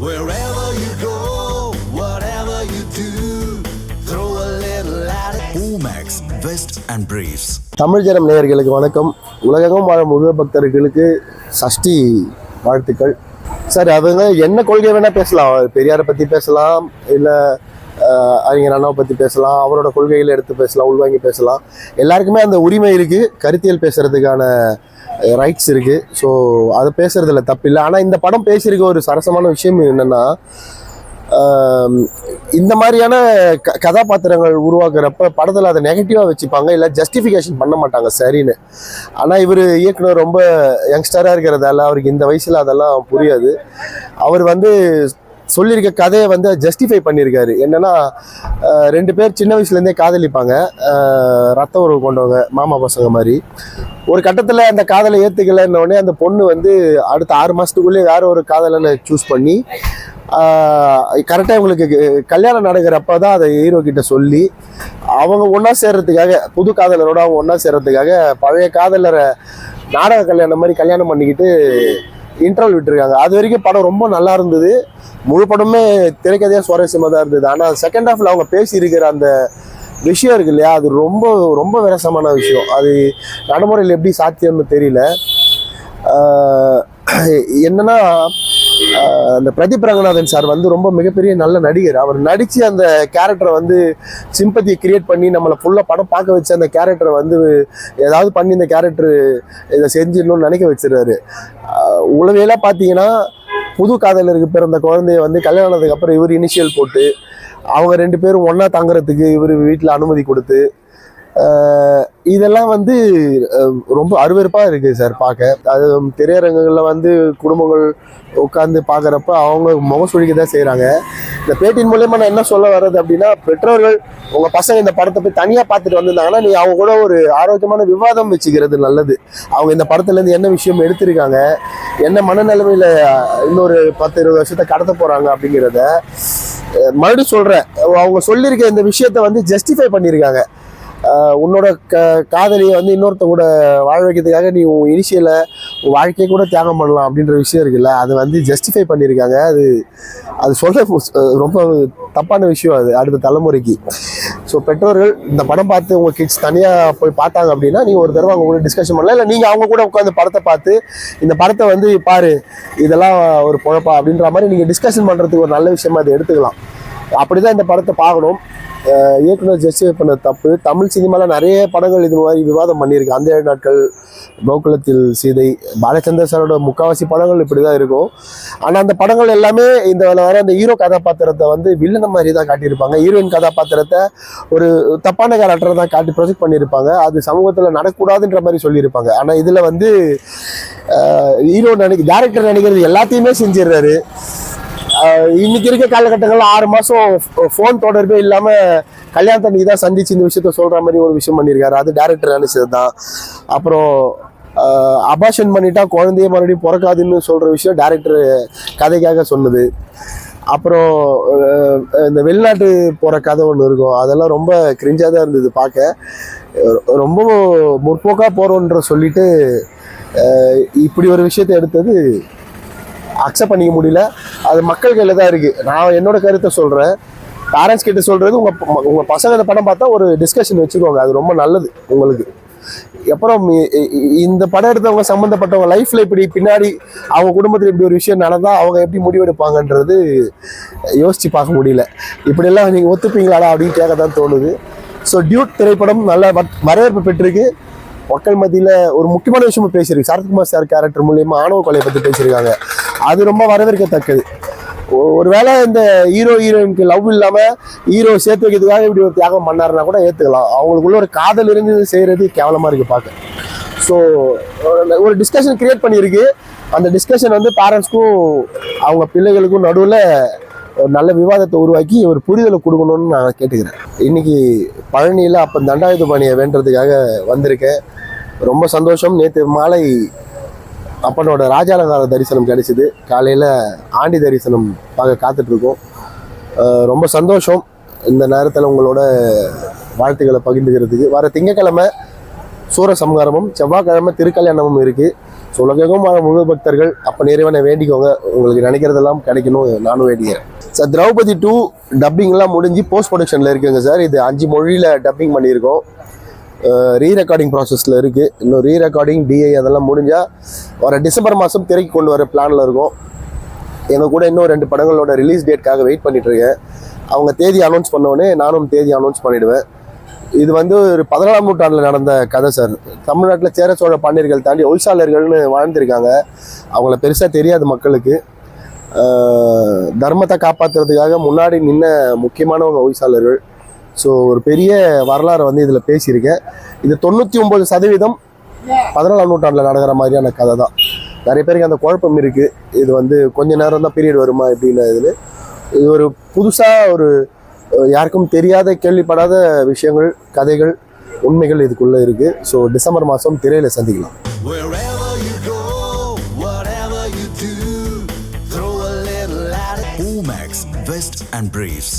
Wherever you go, whatever you do, throw a little at it. Omax, Vest and Briefs. Tamil ஜனம் நேயர்களுக்கு வணக்கம். உலகெங்கும் வாழும் முருக பக்தர்களுக்கு சஷ்டி வாழ்த்துக்கள். சார், அவங்க என்ன கொள்கை வேணால் பேசலாம். பெரியாரை பற்றி பேசலாம், இல்லை அறிஞர் அண்ணாவை பற்றி பேசலாம், அவரோட கொள்கைகளை எடுத்து பேசலாம், உள்வாங்கி பேசலாம். எல்லாருக்குமே அந்த உரிமை இருக்குது, கருத்தியல் பேசுகிறதுக்கான ரைட்ஸ் இருக்குது. ஸோ அதை பேசுகிறதுல தப்பில்லை. ஆனால் இந்த படம் பேசியிருக்க ஒரு சரசமான விஷயம் என்னென்னா, இந்த மாதிரியான கதாபாத்திரங்கள் உருவாக்குறப்ப படத்தில் அதை நெகட்டிவாக வச்சுப்பாங்க, இல்லை ஜஸ்டிஃபிகேஷன் பண்ண மாட்டாங்க சரின்னு. ஆனால் இவர் இயக்குனர் ரொம்ப யங்ஸ்டராக இருக்கிறதால அவருக்கு இந்த வயசில் அதெல்லாம் புரியாது. அவர் சொல்லியிருக்க கதையை ஜஸ்டிஃபை பண்ணியிருக்காரு. என்னென்னா, ரெண்டு பேர் சின்ன வயசுலேருந்தே காதலிப்பாங்க, ரத்த உறவு கொண்டவங்க, மாமா பசங்க மாதிரி. ஒரு கட்டத்தில் அந்த காதலை ஏற்றுக்கலைன்னொடனே அந்த பொண்ணு அடுத்த 6 மாதத்துக்குள்ளே வேற ஒரு காதலனை சூஸ் பண்ணி கரெக்டாக இவங்களுக்கு கல்யாணம் நடக்கிறப்ப தான் அதை ஹீரோ கிட்ட சொல்லி அவங்க ஒன்றா சேர்றதுக்காக, புது காதலரோட அவங்க ஒன்றா சேர்றதுக்காக பழைய காதலரை நாடக கல்யாணம் மாதிரி கல்யாணம் பண்ணிக்கிட்டு இன்டர்வல் விட்டுருக்காங்க. அது வரைக்கும் படம் ரொம்ப நல்லா இருந்தது. முழு படமே திரைக்கதையாக சுவாரஸ்யமாக தான் இருந்தது. ஆனால் செகண்ட் ஹாஃபில் அவங்க பேசியிருக்கிற அந்த விஷயம் இருக்கு இல்லையா, அது ரொம்ப ரொம்ப விரசமான விஷயம். அது நடைமுறையில் எப்படி சாத்தியம்னு தெரியல. என்னன்னா, அந்த பிரதீப் ரங்கநாதன் சார் ரொம்ப மிகப்பெரிய நல்ல நடிகர். அவர் நடித்து அந்த கேரக்டரை சிம்பத்தியை கிரியேட் பண்ணி நம்மளை ஃபுல்லாக படம் பார்க்க வச்சு அந்த கேரக்டரை ஏதாவது பண்ணி இந்த கேரக்டர் இதை செஞ்சிடணும்னு நினைக்க வச்சிடறாரு. உளவியலாக பார்த்தீங்கன்னா, புது காதலருக்கு பிறந்த குழந்தைய கல்யாணத்துக்கு அப்புறம் இவர் இனிஷியல் போட்டு அவங்க 2 பேரும் ஒன்றா தங்குறதுக்கு இவர் வீட்டில் அனுமதி கொடுத்து, இதெல்லாம் ரொம்ப அருவருப்பாக இருக்குது சார் பார்க்க. அது திரையரங்குகளில் குடும்பங்கள் உட்காந்து பார்க்குறப்ப அவங்க முகசுழிக்க தான் செய்கிறாங்க. இந்த பேட்டியின் மூலயமா நான் என்ன சொல்ல வர்றது அப்படின்னா, பெற்றோர்கள் உங்கள் பசங்க இந்த படத்தை போய் தனியாக பார்த்துட்டு வந்திருந்தாங்கன்னா நீங்கள் அவங்க கூட ஒரு ஆரோக்கியமான விவாதம் வச்சுக்கிறது நல்லது. அவங்க இந்த படத்துலேருந்து என்ன விஷயம் எடுத்திருக்காங்க, என்ன மனநிலைமையில் இன்னொரு 10-20 வருஷத்தை கடத்த போகிறாங்க அப்படிங்கிறத மறுபடியும் சொல்கிறேன். அவங்க சொல்லியிருக்க இந்த விஷயத்தை ஜஸ்டிஃபை பண்ணியிருக்காங்க. உன்னோட காதலியை இன்னொருத்த கூட வாழ வைக்கிறதுக்காக நீ உன் இனிஷியலை உன் வாழ்க்கையை கூட தியாகம் பண்ணலாம் அப்படின்ற விஷயம் இருக்குல்ல, அது ஜஸ்டிஃபை பண்ணியிருக்காங்க. அது சொல்ல ரொம்ப தப்பான விஷயம் அது அடுத்த தலைமுறைக்கு. ஸோ பெற்றோர்கள் இந்த படம் பார்த்து உங்கள் கிட்ஸ் தனியாக போய் பார்த்தாங்க அப்படின்னா நீங்கள் ஒரு தடவை அவங்க கூட டிஸ்கஷன் பண்ணலாம், இல்லை நீங்கள் அவங்க கூட உட்காந்து படத்தை பார்த்து இந்த படத்தை பாரு இதெல்லாம் ஒரு பொழப்பா அப்படின்ற மாதிரி நீங்கள் டிஸ்கஷன் பண்ணுறதுக்கு ஒரு நல்ல விஷயமா அதை எடுத்துக்கலாம். அப்படி தான் இந்த படத்தை பார்க்கணும். இயக்குனர் ஜஸ்டிஃபை பண்ண தப்பு. தமிழ் சினிமாவில் நிறைய படங்கள் இது மாதிரி விவாதம் பண்ணியிருக்கு. அந்த 7 நாட்கள், கோகுலத்தில் சீதை, பாலச்சந்தர் சாரோட முக்கால்வாசி படங்கள் இப்படி தான் இருக்கும். ஆனால் அந்த படங்கள் எல்லாமே இந்த வர அந்த ஹீரோ கதாபாத்திரத்தை வில்லன மாதிரி தான் காட்டியிருப்பாங்க. ஹீரோயின் கதாபாத்திரத்தை ஒரு தப்பான கேரக்டரை தான் காட்டி ப்ரொஜெக்ட் பண்ணியிருப்பாங்க. அது சமூகத்தில் நடக்கூடாதுன்ற மாதிரி சொல்லியிருப்பாங்க. ஆனால் இதில் ஹீரோ டேரக்டர் நினைக்கிறது எல்லாத்தையுமே செஞ்சிடுறாரு. இன்னைக்கு இருக்க காலகட்டங்களில் 6 மாதம் ஃபோன் தொடர்பே இல்லாமல் கல்யாணத்தன்னைக்கு தான் சந்திச்சு இந்த விஷயத்த சொல்கிற மாதிரி ஒரு விஷயம் பண்ணியிருக்காரு. அது டேரக்டர் நினைச்சது தான். அப்புறம் அபார்ஷன் பண்ணிட்டா குழந்தைய மறுபடியும் பிறக்காதுன்னு சொல்கிற விஷயம் டேரக்டர் கதைக்காக சொன்னது. அப்புறம் இந்த வெளிநாட்டு போகிற கதை ஒன்று இருக்கும், அதெல்லாம் ரொம்ப கிரிஞ்சாக தான் இருந்தது பார்க்க. ரொம்ப முற்போக்காக போகிறோன்ற சொல்லிட்டு இப்படி ஒரு விஷயத்தை எடுத்தது அக்செப்ட் பண்ணிக்க முடியல. அது மக்கள் கையில் தான் இருக்குது. நான் என்னோட கருத்தை சொல்கிறேன். பேரண்ட்ஸ் கிட்ட சொல்கிறது, உங்கள் பசங்க இந்த படம் பார்த்தா ஒரு டிஸ்கஷன் வச்சுக்கோங்க, அது ரொம்ப நல்லது உங்களுக்கு. அப்புறம் இந்த படம் எடுத்தவங்க சம்மந்தப்பட்டவங்க லைஃப்பில் இப்படி பின்னாடி அவங்க குடும்பத்தில் இப்படி ஒரு விஷயம் நடந்தால் அவங்க எப்படி முடிவெடுப்பாங்கன்றது யோசித்து பார்க்க முடியல. இப்படியெல்லாம் நீங்கள் ஒத்துப்பீங்களாடா அப்படின்னு கேட்க தான் தோணுது. ஸோ டியூட் திரைப்படம் நல்ல வரவேற்பு பெற்றிருக்கு. மக்கள் மத்தியில் ஒரு முக்கியமான விஷயமும் பேசியிருக்கு. சரத்குமார் சார் கேரக்டர் மூலியமா ஆணவ கொலையை பற்றி பேசியிருக்காங்க. அது ரொம்ப வரவேற்கத்தக்கது. ஒருவேளை இந்த ஹீரோயினுக்கு லவ் இல்லாமல் ஹீரோ சேர்த்து வைக்கிறதுக்காக இப்படி ஒரு தியாகம் பண்ணாருன்னா கூட ஏற்றுக்கலாம். அவங்களுக்குள்ள ஒரு காதல் இருந்து செய்கிறது கேவலமாக இருக்குது பார்க்க. ஸோ ஒரு டிஸ்கஷன் கிரியேட் பண்ணியிருக்கு. அந்த டிஸ்கஷன் பேரண்ட்ஸ்க்கும் அவங்க பிள்ளைகளுக்கும் நடுவில் ஒரு நல்ல விவாதத்தை உருவாக்கி ஒரு புரிதலை கொடுக்கணும்னு நான் கேட்டுக்கிறேன். இன்னைக்கு பழனியில் அப்போ தண்டாயுதபாணியை வேண்டுறதுக்காக வந்திருக்கேன். ரொம்ப சந்தோஷம். நேற்று மாலை அப்பனோட ராஜாலங்கார தரிசனம் கிடைச்சிது. காலையில் ஆண்டி தரிசனம் பார்க்க காத்துட்ருக்கோம். ரொம்ப சந்தோஷம் இந்த நேரத்தில் உங்களோட வாழ்த்துக்களை பகிர்ந்துக்கிறதுக்கு. வர திங்கக்கிழமை சூரசம்ஹாரமும் செவ்வாய்க்கிழமை திருக்கல்யாணமும் இருக்குது. ஸோ உலகெங்கும் வாழும் முழு பக்தர்கள் அப்போ இறைவனை வேண்டிக்கோங்க, உங்களுக்கு நினைக்கிறதெல்லாம் கிடைக்கணும் நானும் வேண்டிக்கிறேன் சார். திரௌபதி 2 டப்பிங்லாம் முடிஞ்சு போஸ்ட் ப்ரொடக்ஷனில் இருக்குங்க சார். இது 5 மொழியில் டப்பிங் பண்ணியிருக்கோம். ரீ ரெக்கார்டிங் ப்ராசஸில் இருக்குது. இன்னும் ரீ ரெக்கார்டிங் டிஐ அதெல்லாம் முடிஞ்சால் வர டிசம்பர் மாதம் திரைக்கு கொண்டு வர பிளானில் இருக்கும். எங்கள் கூட இன்னும் 2 படங்களோட ரிலீஸ் டேட்காக வெயிட் பண்ணிகிட்ருக்கேன். அவங்க தேதி அனௌன்ஸ் பண்ணோடனே நானும் தேதி அனௌன்ஸ் பண்ணிவிடுவேன். இது வந்து ஒரு 14ஆம் நூற்றாண்டில் நடந்த கதை சார். தமிழ்நாட்டில் சேர சோழ பாண்டியர்கள் தாண்டி ஒய்சாளர்கள்னு வாழ்ந்திருக்காங்க. அவங்கள பெருசாக தெரியாது மக்களுக்கு. தர்மத்தை காப்பாற்றுறதுக்காக முன்னாடி நின்ன முக்கியமானவங்க ஒய்சாளர்கள். ஸோ ஒரு பெரிய வரலாறு வந்து இதில் பேசியிருக்கேன். இது 99% 14ஆம் நூற்றாண்டில் நடக்கிற மாதிரியான கதை தான். நிறைய பேருக்கு அந்த குழப்பம் இருக்குது. இது வந்து கொஞ்ச நேரம் தான் பீரியட் வருமா அப்படின்னு. இது ஒரு புதுசாக ஒரு யாருக்கும் தெரியாத கேள்விப்படாத விஷயங்கள், கதைகள், உண்மைகள் இதுக்குள்ளே இருக்குது. ஸோ டிசம்பர் மாதம் திரையில் சந்திக்கலாம். Wherever you go, whatever you do, throw a little at it. Omax, Vest and Briefs.